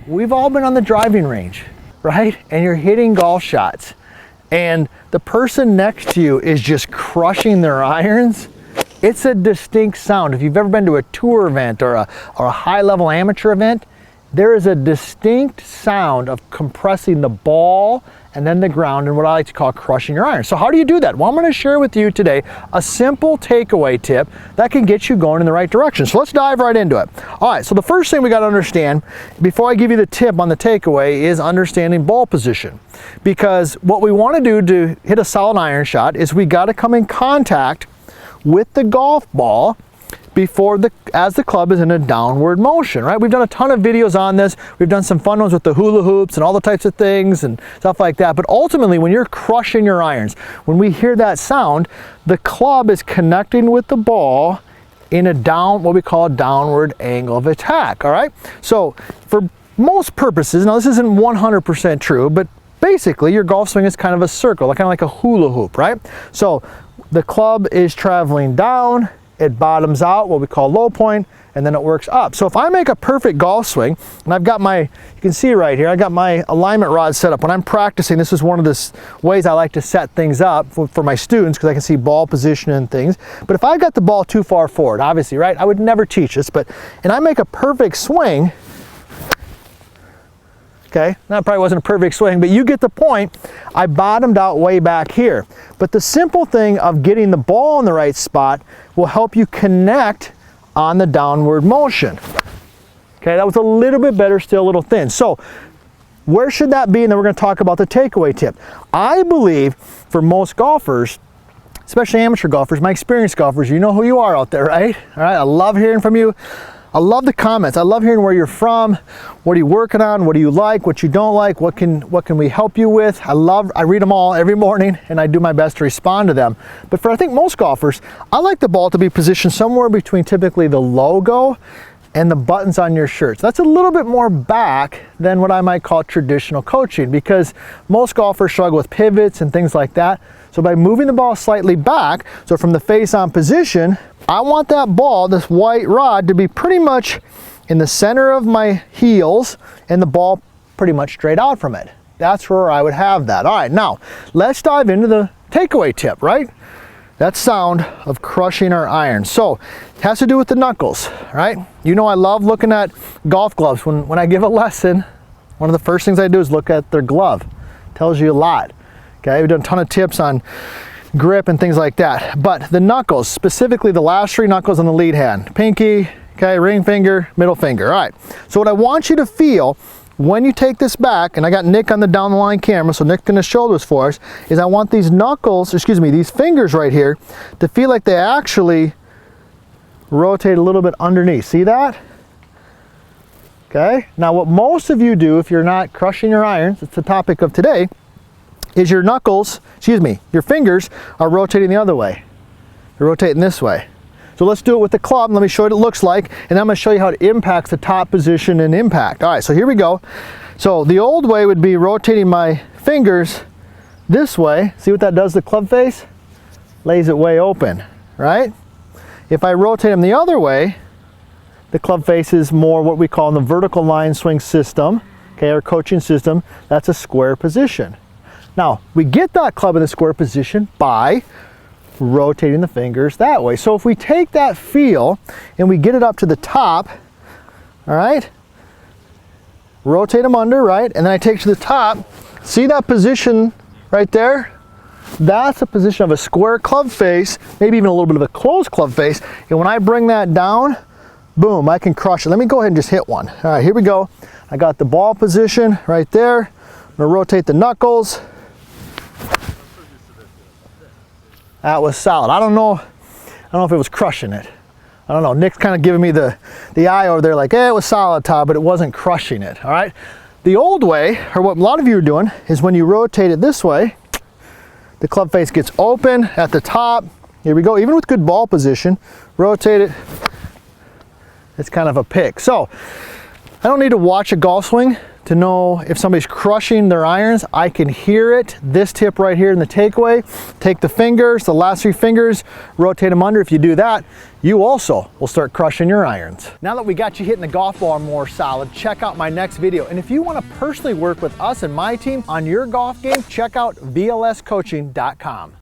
we've all been on the driving range, right? And you're hitting golf shots and the person next to you is just crushing their irons. It's a distinct sound. If you've ever been to a tour event or a high-level amateur event, there is a distinct sound of compressing the ball and then the ground and what I like to call crushing your iron. So how do you do that? Well, I'm going to share with you today a simple takeaway tip that can get you going in the right direction. So let's dive right into it. All right, so the first thing we got to understand before I give you the tip on the takeaway is understanding ball position. Because what we want to do to hit a solid iron shot is we got to come in contact with the golf ball as the club is in a downward motion, right? We've done a ton of videos on this. We've done some fun ones with the hula hoops and all the types of things and stuff like that. But ultimately, when you're crushing your irons, when we hear that sound, the club is connecting with the ball in what we call a downward angle of attack, all right? So for most purposes, now this isn't 100% true, but basically your golf swing is kind of a circle, kind of like a hula hoop, right? So the club is traveling down, it bottoms out, what we call low point, and then it works up. So if I make a perfect golf swing, and I've got you can see right here, I got my alignment rod set up. When I'm practicing, this is one of the ways I like to set things up for my students because I can see ball position and things. But if I got the ball too far forward, obviously, right, I would never teach this, and I make a perfect swing, okay, that probably wasn't a perfect swing, but you get the point. I bottomed out way back here. But the simple thing of getting the ball in the right spot will help you connect on the downward motion. Okay, that was a little bit better, still a little thin. So where should that be? And then we're going to talk about the takeaway tip. I believe for most golfers, especially amateur golfers, my experienced golfers, you know who you are out there, right? All right, I love hearing from you. I love the comments. I love hearing where you're from, what are you working on, what do you like, what you don't like, what can we help you with. I read them all every morning and I do my best to respond to them. But for I think most golfers, I like the ball to be positioned somewhere between typically the logo and the buttons on your shirts. That's a little bit more back than what I might call traditional coaching because most golfers struggle with pivots and things like that. So by moving the ball slightly back, so from the face on position, I want that ball, this white rod, to be pretty much in the center of my heels and the ball pretty much straight out from it. That's where I would have that. All right, now let's dive into the takeaway tip, right? That sound of crushing our irons. So it has to do with the knuckles, right? You know I love looking at golf gloves. When I give a lesson, one of the first things I do is look at their glove. Tells you a lot. Okay, we've done a ton of tips on grip and things like that. But the knuckles, specifically the last three knuckles on the lead hand, pinky, okay, ring finger, middle finger. All right, so what I want you to feel when you take this back, and I got Nick on the down the line camera, so Nick's gonna show this for us, is I want these these fingers right here to feel like they actually rotate a little bit underneath. See that? Okay, now what most of you do if you're not crushing your irons, it's the topic of today, is your your fingers are rotating the other way. They're rotating this way. So let's do it with the club. Let me show you what it looks like, and I'm going to show you how it impacts the top position and impact. All right, so here we go. So the old way would be rotating my fingers this way. See what that does to the club face? Lays it way open, right? If I rotate them the other way, the club face is more what we call in the vertical line swing system, okay, our coaching system. That's a square position. Now, we get that club in the square position by rotating the fingers that way. So if we take that feel and we get it up to the top, all right, rotate them under, right, and then I take to the top, see that position right there? That's a position of a square club face, maybe even a little bit of a closed club face, and when I bring that down, boom, I can crush it. Let me go ahead and just hit one. All right, here we go. I got the ball position right there. I'm gonna rotate the knuckles. That was solid. I don't know if it was crushing it. I don't know. Nick's kind of giving me the eye over there like, it was solid, Todd, but it wasn't crushing it, all right? The old way, or what a lot of you are doing, is when you rotate it this way, the club face gets open at the top. Here we go. Even with good ball position, rotate it. It's kind of a pick. So I don't need to watch a golf swing to know if somebody's crushing their irons. I can hear it. This tip right here in the takeaway, take the fingers, the last 3 fingers, rotate them under. If you do that, you also will start crushing your irons. Now that we got you hitting the golf ball more solid, check out my next video. And if you want to personally work with us and my team on your golf game, check out VLScoaching.com.